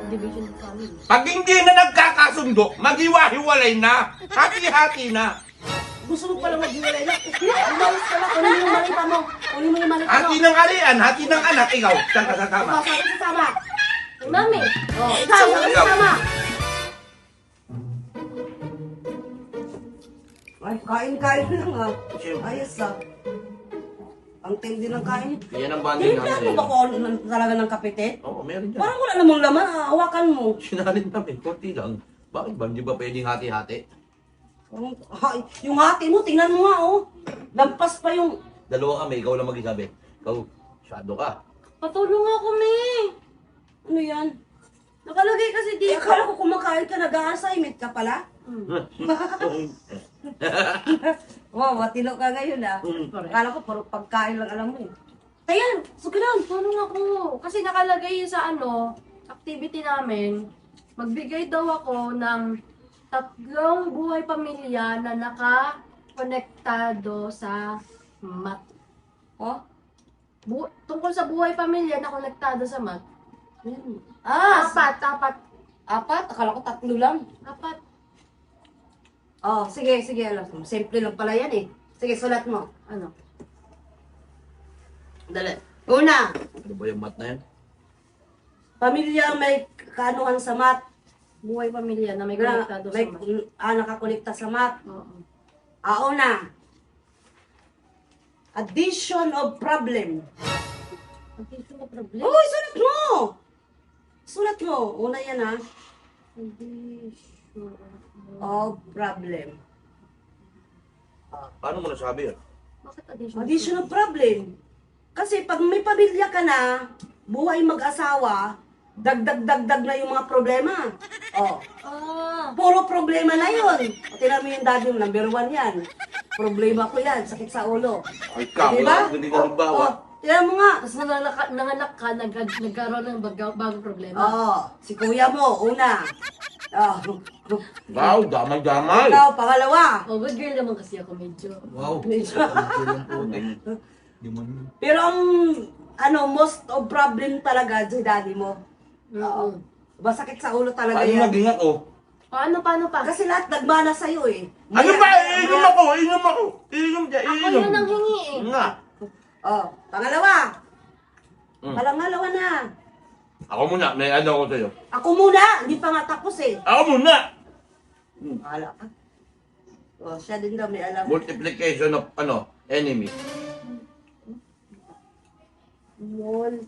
division of family. Pag hindi na nagkakasundo, maghiwa-hiwalay na. Hati-hati na. Gusto mo pala maghiwalay na. Umalis ka na. Kunin mo yung malita mo. Kunin mo yung malita mo. Hati ng arian, hati ng anak, ikaw. Saan ka sasama? Ikaw, sabi sasama. Ay, mami! Oh, ikaw, sabi sasama. Ay, kain-kain lang ah. Ayos ah. Ang tindi ng kain. Yan ang banding Tiniplan mo namin. ba ko talaga ng kapite? Oo, meron dyan. Parang wala namang laman. Hawakan mo. Sinalin namin, konti lang. Bakit ba? Hindi ba pwedeng hati-hati? Yung hati mo, tingnan mo nga oh. Lampas pa yung... Dalawa kami, ikaw lang mag-isabi. Ikaw, shadow ka. Patulong ako, me! Ano yan? Nakalagay kasi Eh, dito. akala ko kumakain ka, nag-a-assignment ka pala. Wow, matino ka ngayon ah. Akala ko puro pagkain lang alam mo eh. Ayan, sugilan, tulong ako. Kasi nakalagay yun sa activity namin, magbigay daw ako ng 3 buhay pamilya na naka-konektado sa mat. Oh? Tungkol sa buhay pamilya na konektado sa mat. Yan. Apat. Apat? Akala ko 3 lang. Apat. Oh, sige, alam mo. Simple lang pala yan eh. Sige, sulat mo. Ano? Dali. Una, Ano ba yung mat na yan? pamilya may kaanuhan sa mat. Buhay pamilya na may konektado sa mat. Nakakonekta sa mat. Oo. Una, addition of problem. Addition of problem? Uy, sulat mo! Sulat mo. Una yan ha. Addition Of problem. Paano mo nasabi yan? Bakit addition? Addition of problem. Kasi pag may pamilya ka na, buhay mag-asawa, dagdag na yung mga problema. Oh, puro problema na yun. O, tingnan mo yung daddy mo, number 1 yan. Problema ko yan, sakit sa ulo. Ay, ikaw, Diba? hindi ka nagbawa. Oh, tingnan mo nga. Tapos nanganak ka, nagkaroon ng bagong problema. Oh, si kuya mo, una. Oh, Wow, damay-damay. ikaw, pangalawa. Oh, good girl naman kasi ako medyo. Wow. Pero ang most of problem talaga si daddy mo. Oo. Masakit sa ulo talaga Paano yan. naging ako? Paano pa? Kasi lahat nagmana sa'yo eh. Ano ba? Iinom ako! Iinom Ako yun ang hingi eh. Nga. Oh, pangalawa. Mm. Pangalawa na. Ako muna, may ano ako sa'yo. Ako muna, hindi pa nga tapos eh. Ako muna! Bahala ka. Oh, siya din daw may alam. Multiplication of enemy.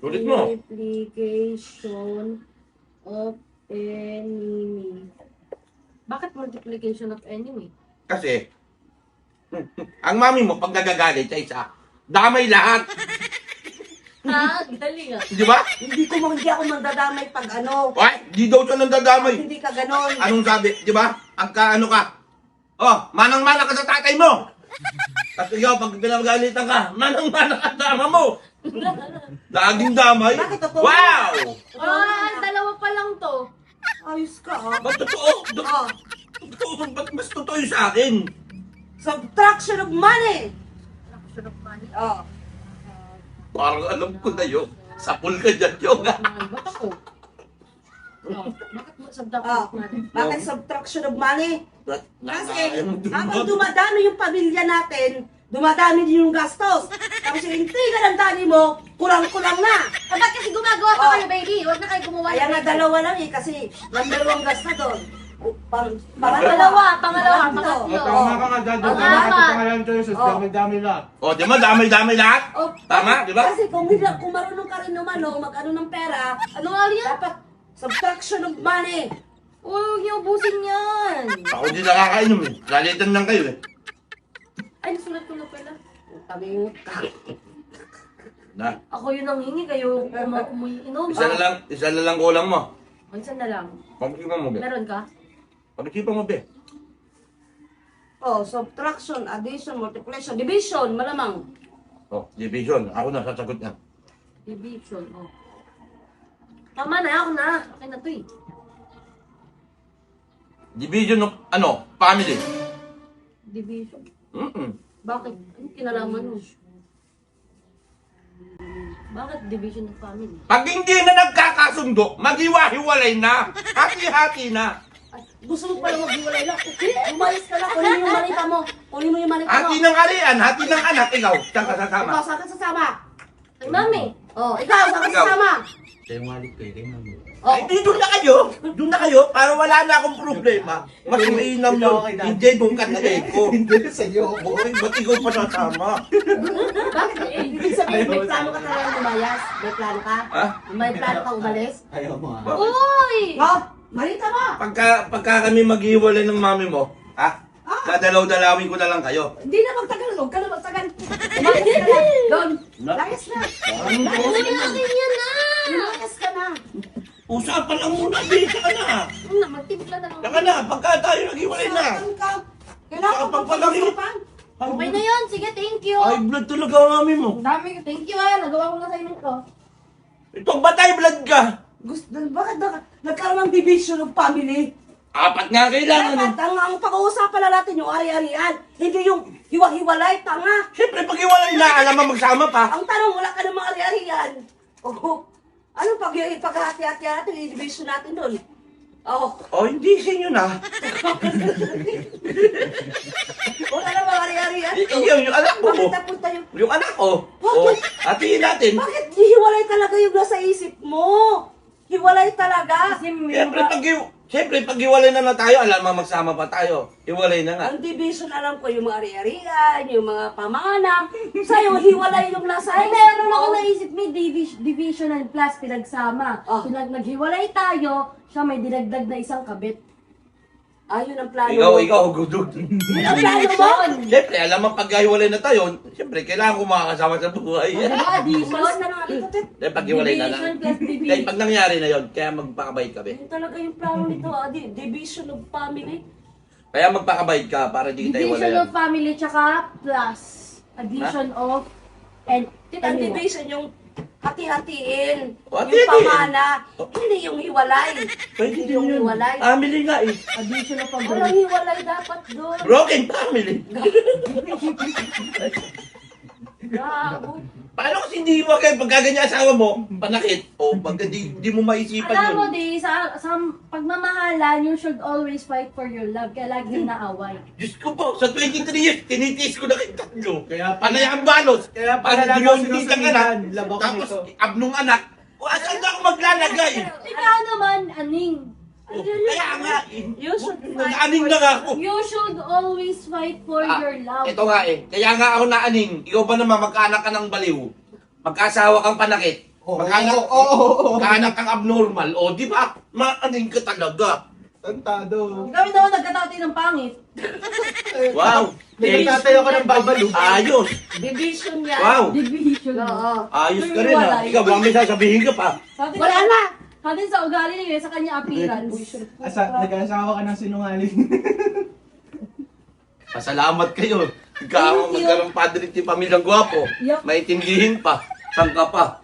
Ulit mo. Multiplication of enemy. Bakit multiplication of enemy? Kasi, ang mami mo, pag nagagalit sa isa, damay lahat. Galing ah. Di ba? Hindi ako mandadamay pag Ay, di daw siya nandadamay. hindi ka ganon. Anong sabi? Di ba? Ang ka. Oh, manang-mana ka sa tatay mo. Tapos ikaw, pag pinagalitan ka, manang-mana ka sa ama mo. Laging damay. Bakit totoo? Wow! Dalawa pa lang to. Ayos ka ah. Ba't totoo? Oh, Totoo, ba't mas totoo yun sa akin? subtraction of money. Action of money. Oh. Parang alam ko na yun. Sapul ka dyan yung. Ba't ako? Oh, bakit mo subtraction Oh. of money? Bakit subtraction of money? Kasi habang dumadami yung pamilya natin, dumadami din yung gastos. Tapos yung intriga ng daddy mo, kulang-kulang na. Ba't kasi gumagawa pa Oh. kayo, baby? Huwag na kayo gumawa. Kaya ng nga baby. dalawa lang eh, kasi number 1 gas na doon. Pangalawa. Pangatlo. Pangatlo. Tama ka nga, Dad. Ang Ang lahat apat. ng pangalan choices, Oh. dami-dami lahat. O, di ba? Damay-damay lahat. Oh, Tama, di ba? Kasi kung marunong ka rin mag-ano ng pera, Ano nga yan? dapat subtraction of money. Huwag niyo ubusin yan. Ako di nakakainom eh. Lalitan lang kayo eh. Ay, nasulat ko na pala. Kamingot ka. Na, Ako yun ang hingi, kayo umuinom. isa na lang kulang mo. Minsan na lang. Pag-isipan mo, be. Meron ka? Pag-isipan mo, be. Oh, subtraction, addition, multiplication, division, malamang. Oh, division. Ako na, sasagot niya. Division, oh. Tama na, ako na. Okay na to eh. Division of, family. Division. Mm-mm. Bakit? Anong kinalaman mo? Bakit division of family? Pag hindi na nagkakasundo, maghiwa-hiwalay na. Hati-hati na. Ay, gusto mo pala maghiwalay na. Umayos ka na. Kunin mo yung malita mo. Kunin mo yung malita mo. Hati ng arian, hati ng anak, ikaw. Saan ka sasama? Ikaw, saan ka sasama? Ay, mami! Oh, ikaw, saan ka Ikaw. sasama? Kaya wallet ko eh, kay mami. Oh, Ay, di doon na kayo. Doon na kayo para wala na akong problema. Mas mainam yun. Hindi doon ka na ko. Hindi sa'yo. Boy, ba't ikaw pa sasama? bakit? Ibig sabihin, may plano ka talaga lumayas? May plano ka? Ha? May plano ka umalis? Ayaw mo ah. Uy! Oh, malita mo! Pagka kami maghiwalay ng mami mo, ha? Dadalaw-dalawin ko na lang kayo. Hindi na magtagal. Huwag ka na magtagal. Umayos ka na. Doon. Layas na. Uy, akin yan na! Umayas ka na. Usapan lang muna, bisa ka na. Magtimpla na lang. Saka na, pagka tayo naghiwalay na. Saan ka? Kailangan Saka ko pagpalaki. pag-usapan. Okay na yun. Sige, thank you. Ay, blood talaga ang mami mo. Ang dami. Thank you ah. Nagawa ko na sa inyo ito. Ito, batay blood ka. Bakit nagkaroon ng division of family? Apat nga kailangan. Dapat ang pag-uusapan na natin yung ari-arian. Hindi yung hiwa-hiwalay, tanga. Siyempre, pag hiwalay na, alam mo magsama pa. Ang tanong, wala ka namang ari-arian. Oh, ano paghati-hati natin, i-division natin doon. Oh, Oh, hindi sa inyo na. wala namang ari-arian. Yung anak mo. Bakit napunta yung... Yung anak ko. Oh, hatiin natin. Bakit hiwalay talaga yung nasa isip mo? Hiwalay talaga. Kasi may Siyempre, pag hiwalay na tayo, alam mo magsama pa tayo. Hiwalay na nga. Ang division, alam ko, yung mga ari-arian, yung mga pamana. Sa'yo, hiwalay yung nasa Ay, isip meron mo. ako naisip may division and plus pinagsama. Oh. Naghiwalay tayo, siya may dinagdag na isang kabit. Ayun ang plano mo. Ikaw, gudod. Yun ang plano mo? Siyempre, alam mo pag hiwalay na tayo, siyempre, kailangan ko makakasama sa buhay. Diba? Umalis Addition. na nga dito, Tet. Dahil pag hiwalay na lang. Division plus Dahil division. pag nangyari na yon, kaya magpakabayad kami. Yun talaga yung plano nito, division of family. Kaya magpakabayad ka para di kita Division hiwalay. of family tsaka plus addition of and Ang division yung hati-hatiin. Oh, Yung hati-hatiin. pamana. Hindi yung hiwalay. Pwede Hindi din yung yun. hiwalay. Family nga eh. addition of Walang family. hiwalay dapat doon. Broken family. Gago. Paano kasi hindi mo kayo pagkaganyan asawa mo, panakit, o pag di mo maisipan Alam mo, yun. di, sa pagmamahalan, you should always fight for your love. Kaya lagi naaway. Diyos ko po, sa 23 years, tinitiis ko na kayo tatlo. Kaya Panay ang balos. Kaya Para pala di lang mo ako hindi sinusundan, anak. laba ko Tapos, nito. abnong anak. O, asan na ako maglalagay? Ikaw naman, aning. Kaya nga, You should fight nag-aning na nga ako. You should always fight for your love. Ito nga eh. Kaya nga ako naaning. Ikaw ba naman magkaanak ka ng baliw? Magkasawa kang panakit? Magkaanak kang abnormal? O, di ba? Maaning ka talaga. Tantado. Kami naman nagkatati ng pangit. Wow. Nagtatayo ka ng babalo. Ayos. Division yan. Wow. Division. Oo. Ayos ka rin ha. Ikaw, baka may sasabihin ka pa. Wala na. Sabi sa ugali niya, sa kanya appearance. Nag-asawa ka ng sinungaling. Pasalamat kayo. Magkaroon padre ti pamilyang gwapo. Yup. Maintindihin pa. Saan ka pa?